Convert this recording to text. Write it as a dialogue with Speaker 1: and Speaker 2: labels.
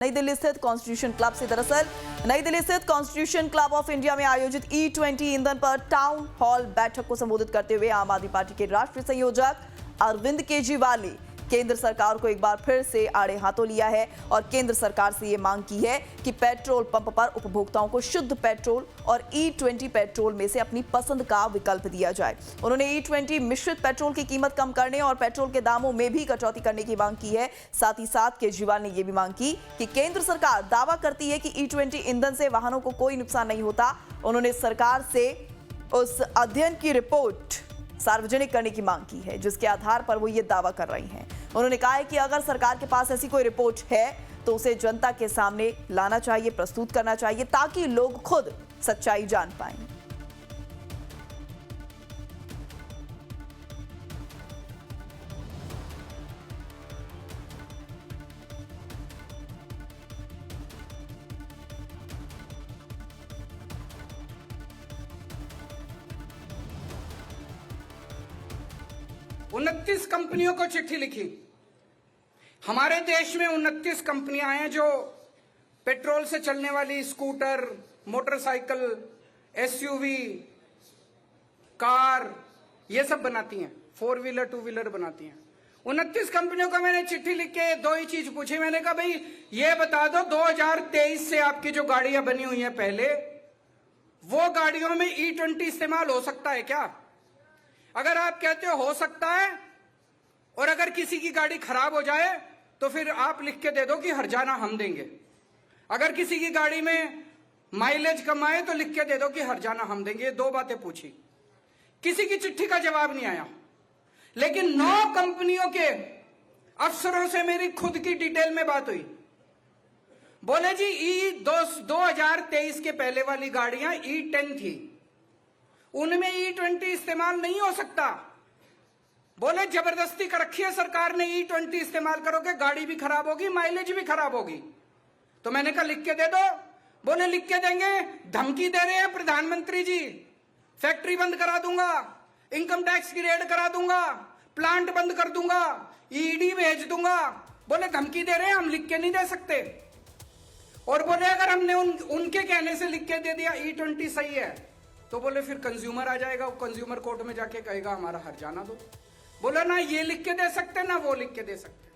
Speaker 1: नई दिल्ली स्थित constitution club से दरअसल नई दिल्ली स्थित कॉन्स्टिट्यूशन क्लब ऑफ इंडिया में आयोजित E20 ईंधन पर टाउन हॉल बैठक को संबोधित करते हुए आम आदमी पार्टी के राष्ट्रीय संयोजक अरविंद केजरीवाल ने केंद्र सरकार को एक बार फिर से आड़े हाथों लिया है और केंद्र सरकार से ये मांग की है कि पेट्रोल पंप पर उपभोक्ताओं को शुद्ध पेट्रोल और E20 पेट्रोल में से अपनी पसंद का विकल्प दिया जाए। उन्होंने E20 मिश्रित पेट्रोल की कीमत कम करने और पेट्रोल के दामों में भी कटौती करने की मांग की है। साथ ही साथ केजरीवाल ने यह भी मांग की कि केंद्र सरकार दावा करती है कि E20 ईंधन से वाहनों को कोई नुकसान नहीं होता। उन्होंने सरकार से उस अध्ययन की रिपोर्ट सार्वजनिक करने की मांग की है जिसके आधार पर वो ये दावा कर रही हैं। उन्होंने कहा है कि अगर सरकार के पास ऐसी कोई रिपोर्ट है तो उसे जनता के सामने लाना चाहिए, प्रस्तुत करना चाहिए ताकि लोग खुद सच्चाई जान पाएं।
Speaker 2: उनतीस कंपनियों को चिट्ठी लिखी। हमारे देश में 29 कंपनियां हैं जो पेट्रोल से चलने वाली स्कूटर, मोटरसाइकिल, एसयूवी, कार ये सब बनाती हैं, 4 व्हीलर 2 व्हीलर बनाती हैं। 29 कंपनियों को मैंने चिट्ठी लिख के दो ही चीज पूछी। मैंने कहा भाई ये बता दो 2023 से आपकी जो गाड़ियां बनी हुई हैं पहले, वो गाड़ियों में E20 इस्तेमाल हो सकता है क्या? अगर आप कहते हो सकता है और अगर किसी की गाड़ी खराब हो जाए तो फिर आप लिख के दे दो कि हर्जाना हम देंगे। अगर किसी की गाड़ी में माइलेज कम आए तो लिख के दे दो कि हर्जाना हम देंगे। ये दो बातें पूछी, किसी की चिट्ठी का जवाब नहीं आया। लेकिन 9 कंपनियों के अफसरों से मेरी खुद की डिटेल में बात हुई। बोले जी 2023 के पहले वाली गाड़ियां E10 थी, उनमें E20 इस्तेमाल नहीं हो सकता। बोले जबरदस्ती कर रखी है सरकार ने, E20 इस्तेमाल करोगे गाड़ी भी खराब होगी, माइलेज भी खराब होगी। तो मैंने कहा लिख के दे दो। बोले लिख के देंगे, धमकी दे रहे हैं प्रधानमंत्री जी, फैक्ट्री बंद करा दूंगा, इनकम टैक्स की रेड करा दूंगा, प्लांट बंद कर दूंगा, ईडी भेज दूंगा। बोले धमकी दे रहे हैं, हम लिख के नहीं दे सकते। और बोले अगर हमने उनके कहने से लिख के दे दिया E20 सही है तो बोले फिर कंज्यूमर आ जाएगा, वो कंज्यूमर कोर्ट में जाके कहेगा हमारा हर्जाना दो। बोला ना ये लिख के दे सकते ना वो लिख के दे सकते।